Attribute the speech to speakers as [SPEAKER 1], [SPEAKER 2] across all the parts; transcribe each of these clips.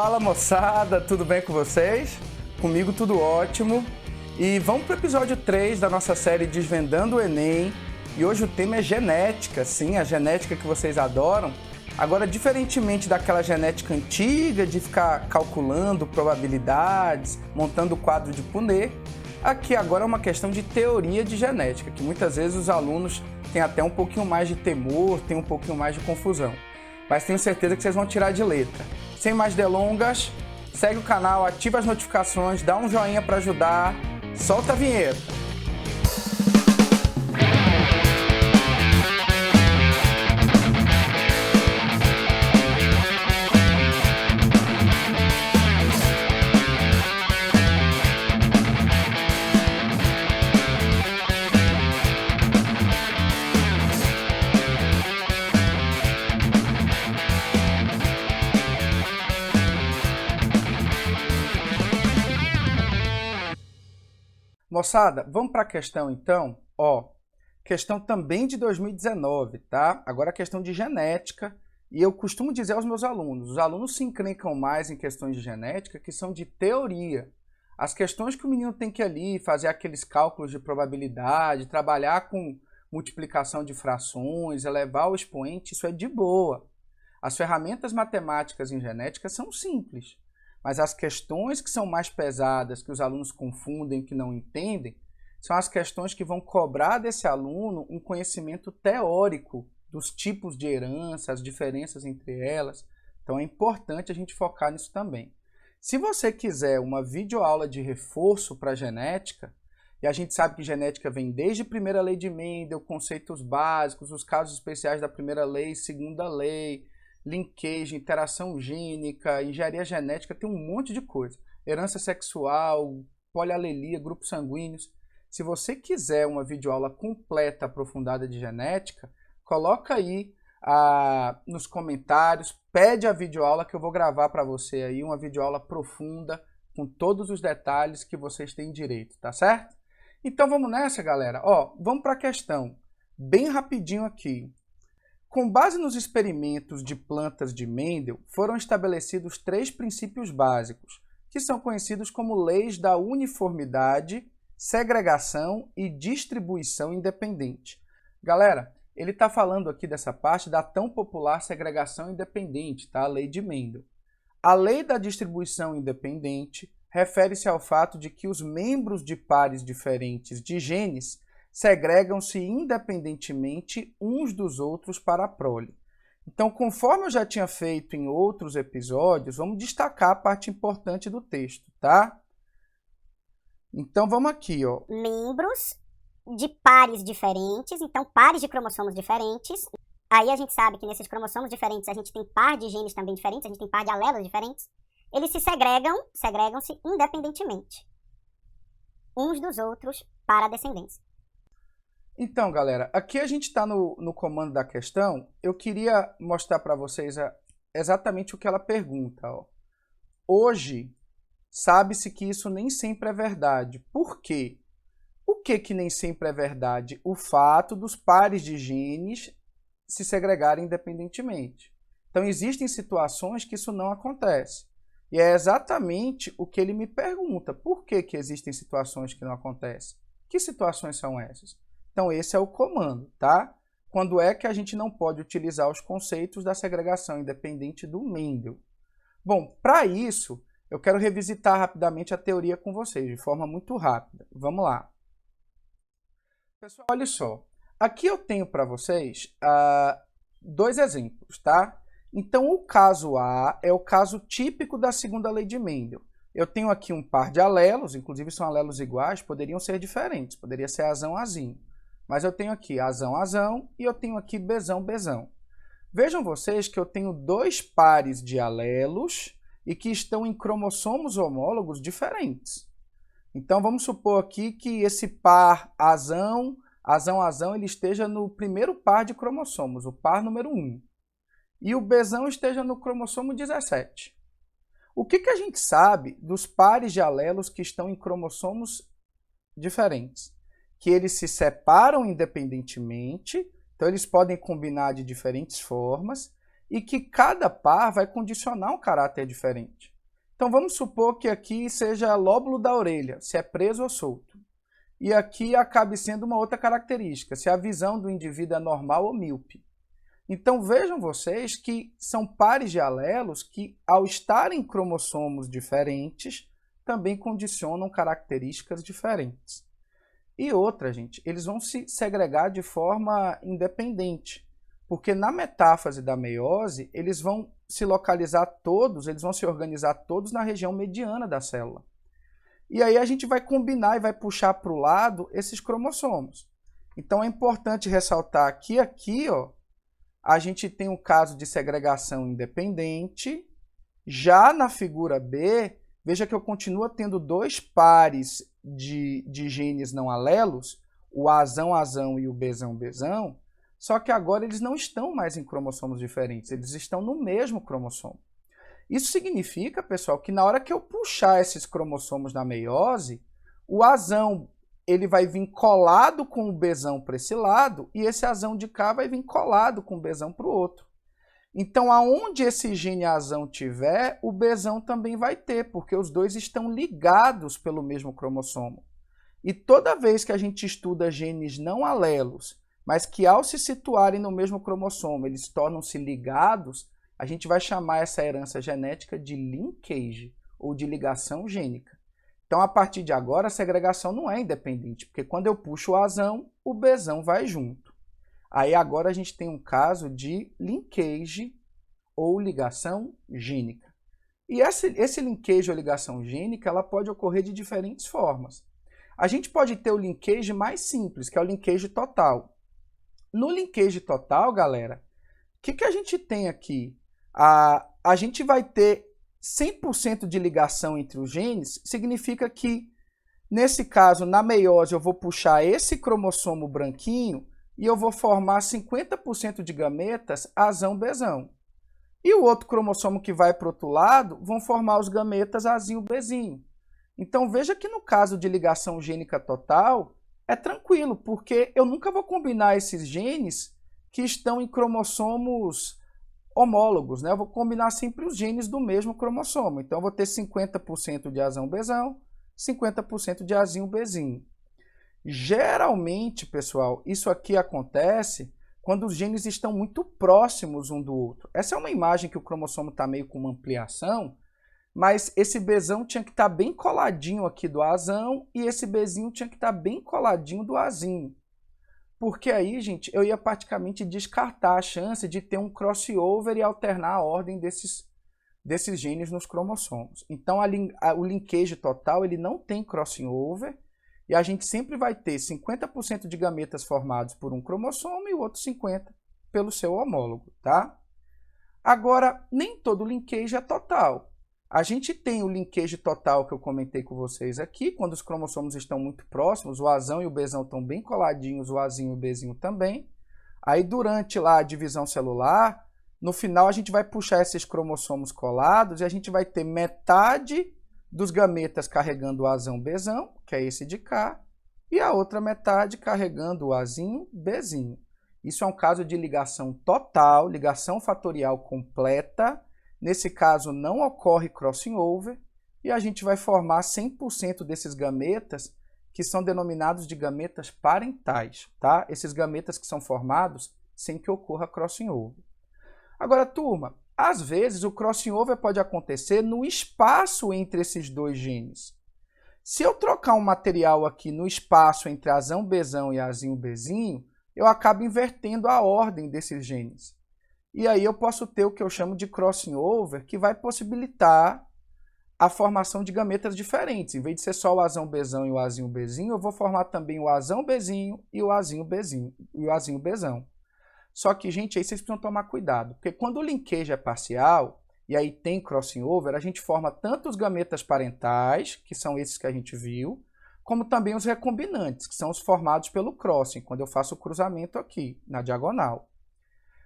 [SPEAKER 1] Fala moçada, tudo bem com vocês? Comigo tudo ótimo. E vamos para o episódio 3 da nossa série Desvendando o Enem. E hoje o tema é genética, sim, a genética que vocês adoram. Agora, diferentemente daquela genética antiga de ficar calculando probabilidades, montando o quadro de Punnett, aqui agora é uma questão de teoria de genética, que muitas vezes os alunos têm até um pouquinho mais de temor, têm um pouquinho mais de confusão. Mas tenho certeza que vocês vão tirar de letra. Sem mais delongas, segue o canal, ativa as notificações, dá um joinha para ajudar, solta a vinheta. Moçada, vamos para a questão então? Questão também de 2019, tá? Agora a questão de genética, e eu costumo dizer aos meus alunos, os alunos se encrencam mais em questões de genética que são de teoria. As questões que o menino tem que ali fazer aqueles cálculos de probabilidade, trabalhar com multiplicação de frações, elevar o expoente, isso é de boa. As ferramentas matemáticas em genética são simples. Mas as questões que são mais pesadas, que os alunos confundem, que não entendem, são as questões que vão cobrar desse aluno um conhecimento teórico dos tipos de herança, as diferenças entre elas. Então é importante a gente focar nisso também. Se você quiser uma videoaula de reforço para genética, e a gente sabe que genética vem desde a primeira lei de Mendel, conceitos básicos, os casos especiais da primeira lei, segunda lei, linkage, interação gênica, engenharia genética, tem um monte de coisa. Herança sexual, polialelia, grupos sanguíneos. Se você quiser uma videoaula completa, aprofundada de genética, coloca aí nos comentários, pede a videoaula que eu vou gravar para você aí, uma videoaula profunda, com todos os detalhes que vocês têm direito, tá certo? Então vamos nessa, galera. Vamos para a questão, bem rapidinho aqui. Com base nos experimentos de plantas de Mendel, foram estabelecidos 3 princípios básicos, que são conhecidos como leis da uniformidade, segregação e distribuição independente. Galera, ele está falando aqui dessa parte da tão popular segregação independente, tá? A lei de Mendel. A lei da distribuição independente refere-se ao fato de que os membros de pares diferentes de genes segregam-se independentemente uns dos outros para a prole. Então, conforme eu já tinha feito em outros episódios, vamos destacar a parte importante do texto, tá? Então, vamos aqui,
[SPEAKER 2] Membros de pares diferentes, então pares de cromossomos diferentes. Aí a gente sabe que nesses cromossomos diferentes a gente tem par de genes também diferentes, a gente tem par de alelos diferentes. Eles se segregam-se independentemente uns dos outros para a descendência.
[SPEAKER 1] Então, galera, aqui a gente está no comando da questão. Eu queria mostrar para vocês exatamente o que ela pergunta. Hoje, sabe-se que isso nem sempre é verdade. Por quê? O que nem sempre é verdade? O fato dos pares de genes se segregarem independentemente. Então, existem situações que isso não acontece. E é exatamente o que ele me pergunta. Por que existem situações que não acontecem? Que situações são essas? Então, esse é o comando, tá? Quando é que a gente não pode utilizar os conceitos da segregação independente do Mendel? Bom, para isso, eu quero revisitar rapidamente a teoria com vocês, de forma muito rápida. Vamos lá. Pessoal, olha só. Aqui eu tenho para vocês 2 exemplos, tá? Então, o caso A é o caso típico da segunda lei de Mendel. Eu tenho aqui um par de alelos, inclusive são alelos iguais, poderiam ser diferentes, poderia ser azão, azinho. Mas eu tenho aqui azão, azão e eu tenho aqui bezão, bezão. Vejam vocês que eu tenho 2 pares de alelos e que estão em cromossomos homólogos diferentes. Então vamos supor aqui que esse par azão, azão, azão, ele esteja no primeiro par de cromossomos, o par número 1. E o bezão esteja no cromossomo 17. O que a gente sabe dos pares de alelos que estão em cromossomos diferentes? Que eles se separam independentemente, então eles podem combinar de diferentes formas, e que cada par vai condicionar um caráter diferente. Então vamos supor que aqui seja lóbulo da orelha, se é preso ou solto. E aqui acabe sendo uma outra característica, se a visão do indivíduo é normal ou míope. Então vejam vocês que são pares de alelos que, ao estarem em cromossomos diferentes, também condicionam características diferentes. E outra, gente, eles vão se segregar de forma independente, porque na metáfase da meiose, eles vão se localizar todos, eles vão se organizar todos na região mediana da célula. E aí a gente vai combinar e vai puxar para o lado esses cromossomos. Então é importante ressaltar que aqui, ó, a gente tem um caso de segregação independente. Já na figura B, veja que eu continuo tendo dois pares de genes não alelos, o Azão e o Bzão, só que agora eles não estão mais em cromossomos diferentes, eles estão no mesmo cromossomo. Isso significa, pessoal, que na hora que eu puxar esses cromossomos na meiose, o Azão ele vai vir colado com o Bzão para esse lado e esse Azão de cá vai vir colado com o Bzão para o outro. Então, aonde esse gene Azão tiver, o Bzão também vai ter, porque os dois estão ligados pelo mesmo cromossomo. E toda vez que a gente estuda genes não alelos, mas que ao se situarem no mesmo cromossomo, eles tornam-se ligados, a gente vai chamar essa herança genética de linkage, ou de ligação gênica. Então, a partir de agora, a segregação não é independente, porque quando eu puxo o Azão, o Bzão vai junto. Aí agora a gente tem um caso de linkage ou ligação gênica. E esse linkage ou ligação gênica ela pode ocorrer de diferentes formas. A gente pode ter o linkage mais simples, que é o linkage total. No linkage total, galera, o que a gente tem aqui? A gente vai ter 100% de ligação entre os genes, significa que, nesse caso, na meiose, eu vou puxar esse cromossomo branquinho e eu vou formar 50% de gametas Azão-Bzão. E o outro cromossomo que vai para o outro lado vão formar os gametas Azinho-Bzinho. Então veja que no caso de ligação gênica total, é tranquilo, porque eu nunca vou combinar esses genes que estão em cromossomos homólogos, né? Eu vou combinar sempre os genes do mesmo cromossomo. Então eu vou ter 50% de Azão-Bzão, 50% de Azinho-Bzinho. Geralmente, pessoal, isso aqui acontece quando os genes estão muito próximos um do outro. Essa é uma imagem que o cromossomo está meio com uma ampliação, mas esse Bzão tinha que estar bem coladinho aqui do Azão e esse Bzinho tinha que estar bem coladinho do Azinho. Porque aí, gente, eu ia praticamente descartar a chance de ter um crossover e alternar a ordem desses genes nos cromossomos. Então, o linkage total ele não tem crossover, e a gente sempre vai ter 50% de gametas formados por um cromossomo e o outro 50% pelo seu homólogo, tá? Agora, nem todo linkage é total. A gente tem o linkage total que eu comentei com vocês aqui, quando os cromossomos estão muito próximos, o Azão e o Bzão estão bem coladinhos, o Azinho e o Bzinho também. Aí, durante lá a divisão celular, no final a gente vai puxar esses cromossomos colados e a gente vai ter metade dos gametas carregando o Azão-Bzão, que é esse de cá, e a outra metade carregando o Azinho-Bzinho. Isso é um caso de ligação total, ligação fatorial completa. Nesse caso não ocorre crossing over e a gente vai formar 100% desses gametas que são denominados de gametas parentais, tá? Esses gametas que são formados sem que ocorra crossing over. Agora, turma, às vezes o crossing over pode acontecer no espaço entre esses dois genes. Se eu trocar um material aqui no espaço entre Azão-Bzão e Azinho-Bzinho, eu acabo invertendo a ordem desses genes. E aí eu posso ter o que eu chamo de crossing over, que vai possibilitar a formação de gametas diferentes. Em vez de ser só o Azão-Bzão e o Azinho-Bzinho, eu vou formar também o Azão-Bzinho e o Azinho-Bzinho e o Azinho-Bzão. Só que, gente, aí vocês precisam tomar cuidado, porque quando o linkage é parcial, e aí tem crossing over, a gente forma tanto os gametas parentais, que são esses que a gente viu, como também os recombinantes, que são os formados pelo crossing, quando eu faço o cruzamento aqui, na diagonal.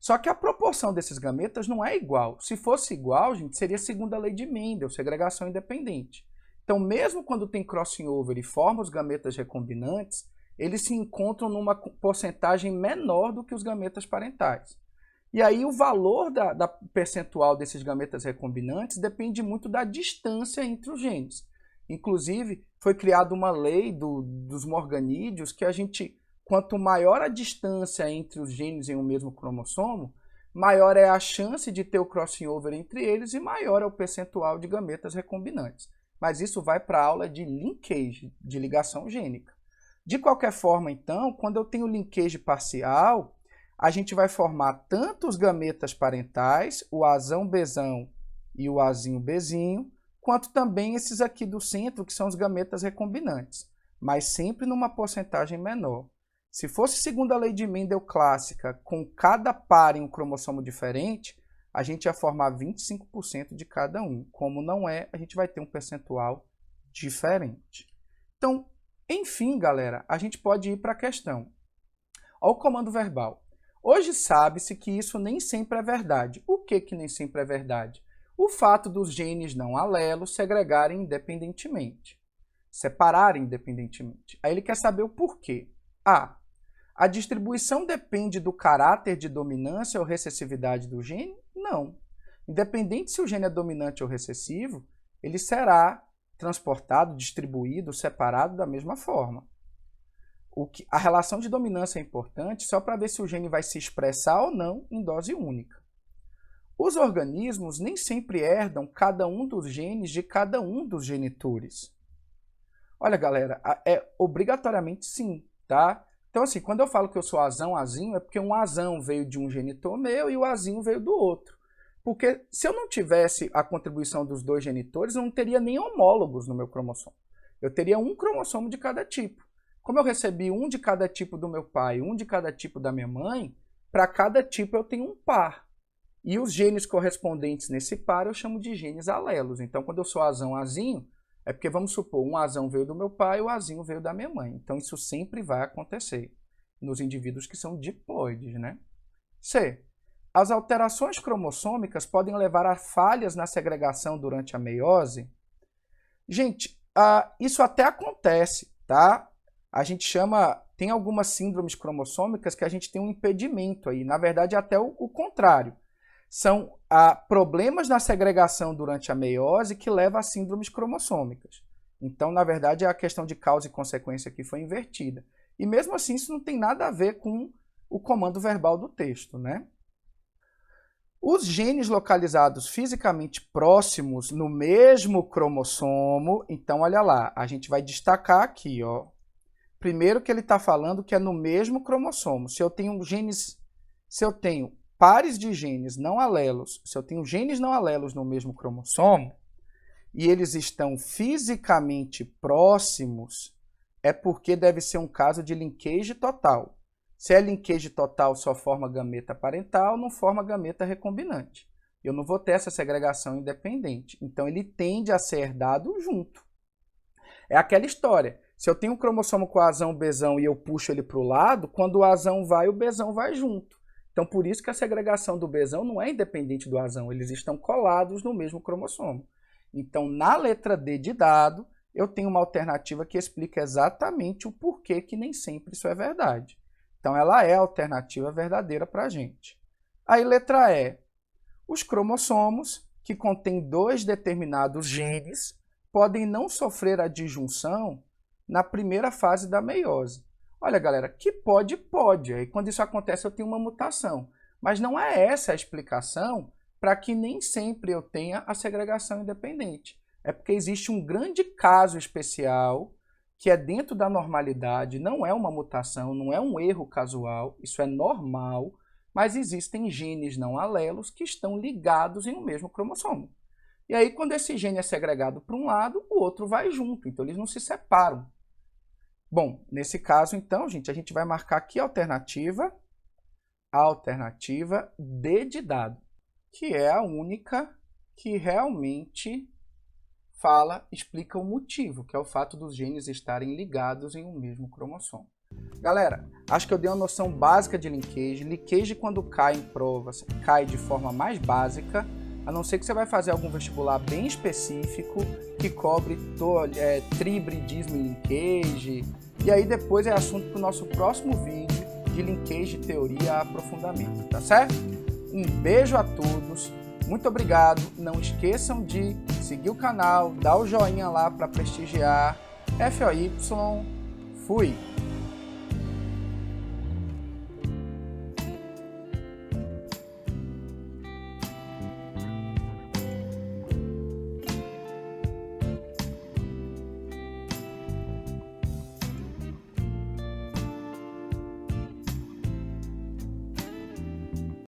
[SPEAKER 1] Só que a proporção desses gametas não é igual. Se fosse igual, gente, seria a segunda lei de Mendel, segregação independente. Então, mesmo quando tem crossing over e forma os gametas recombinantes, eles se encontram numa porcentagem menor do que os gametas parentais. E aí o valor da percentual desses gametas recombinantes depende muito da distância entre os genes. Inclusive, foi criada uma lei dos morganídeos que quanto maior a distância entre os genes em um mesmo cromossomo, maior é a chance de ter o crossing over entre eles e maior é o percentual de gametas recombinantes. Mas isso vai para a aula de linkage, de ligação gênica. De qualquer forma, então, quando eu tenho linkage parcial, a gente vai formar tanto os gametas parentais, o Azão Bzão e o Azinho Bzinho, quanto também esses aqui do centro, que são os gametas recombinantes, mas sempre numa porcentagem menor. Se fosse segundo a lei de Mendel clássica, com cada par em um cromossomo diferente, a gente ia formar 25% de cada um. Como não é, a gente vai ter um percentual diferente. Então, enfim, galera, a gente pode ir para a questão. Olha o comando verbal. Hoje sabe-se que isso nem sempre é verdade. O que nem sempre é verdade? O fato dos genes não alelos segregarem independentemente, separarem independentemente. Aí ele quer saber o porquê. A distribuição depende do caráter de dominância ou recessividade do gene? Não. Independente se o gene é dominante ou recessivo, ele será transportado, distribuído, separado da mesma forma. A relação de dominância é importante só para ver se o gene vai se expressar ou não em dose única. Os organismos nem sempre herdam cada um dos genes de cada um dos genitores. Olha, galera, é obrigatoriamente sim, tá? Então, assim, quando eu falo que eu sou azão, azinho, é porque um azão veio de um genitor meu e o azinho veio do outro. Porque se eu não tivesse a contribuição dos dois genitores, eu não teria nem homólogos no meu cromossomo. Eu teria um cromossomo de cada tipo. Como eu recebi um de cada tipo do meu pai, um de cada tipo da minha mãe, para cada tipo eu tenho um par. E os genes correspondentes nesse par eu chamo de genes alelos. Então, quando eu sou azão, azinho, é porque, vamos supor, um azão veio do meu pai e o azinho veio da minha mãe. Então, isso sempre vai acontecer nos indivíduos que são diploides, né? C. As alterações cromossômicas podem levar a falhas na segregação durante a meiose? Gente, isso até acontece, tá? A gente chama, tem algumas síndromes cromossômicas que a gente tem um impedimento aí. Na verdade, até o contrário. São problemas na segregação durante a meiose que levam a síndromes cromossômicas. Então, na verdade, a questão de causa e consequência aqui foi invertida. E mesmo assim, isso não tem nada a ver com o comando verbal do texto, né? Os genes localizados fisicamente próximos no mesmo cromossomo, então, olha lá, a gente vai destacar aqui, ó. Primeiro que ele está falando que é no mesmo cromossomo. Se eu tenho pares de genes não alelos, se eu tenho genes não alelos no mesmo cromossomo, e eles estão fisicamente próximos, é porque deve ser um caso de linkage total. Se é linkage total, só forma gameta parental, não forma gameta recombinante. Eu não vou ter essa segregação independente. Então, ele tende a ser herdado junto. É aquela história. Se eu tenho um cromossomo com o azão, bzão, e eu puxo ele para o lado, quando o azão vai, o bzão vai junto. Então, por isso que a segregação do bzão não é independente do azão, eles estão colados no mesmo cromossomo. Então, na letra D de dado, eu tenho uma alternativa que explica exatamente o porquê que nem sempre isso é verdade. Então, ela é a alternativa verdadeira para a gente. Aí, letra E. Os cromossomos, que contêm dois determinados genes, podem não sofrer a disjunção na primeira fase da meiose. Olha, galera, que pode. Aí, quando isso acontece, eu tenho uma mutação. Mas não é essa a explicação para que nem sempre eu tenha a segregação independente. É porque existe um grande caso especial que é dentro da normalidade, não é uma mutação, não é um erro casual, isso é normal, mas existem genes não alelos que estão ligados em um mesmo cromossomo. E aí, quando esse gene é segregado para um lado, o outro vai junto, então eles não se separam. Bom, nesse caso, então, gente, a gente vai marcar aqui a alternativa D de dado, que é a única que realmente explica o motivo, que é o fato dos genes estarem ligados em um mesmo cromossomo. Galera, acho que eu dei uma noção básica de linkage. Linkage, quando cai em provas, cai de forma mais básica, a não ser que você vai fazer algum vestibular bem específico que cobre trihibridismo e linkage. E aí depois é assunto para o nosso próximo vídeo de linkage, teoria, aprofundamento, tá certo? Um beijo a todos, muito obrigado. Não esqueçam de seguir o canal, dar o joinha lá para prestigiar. FOY, fui!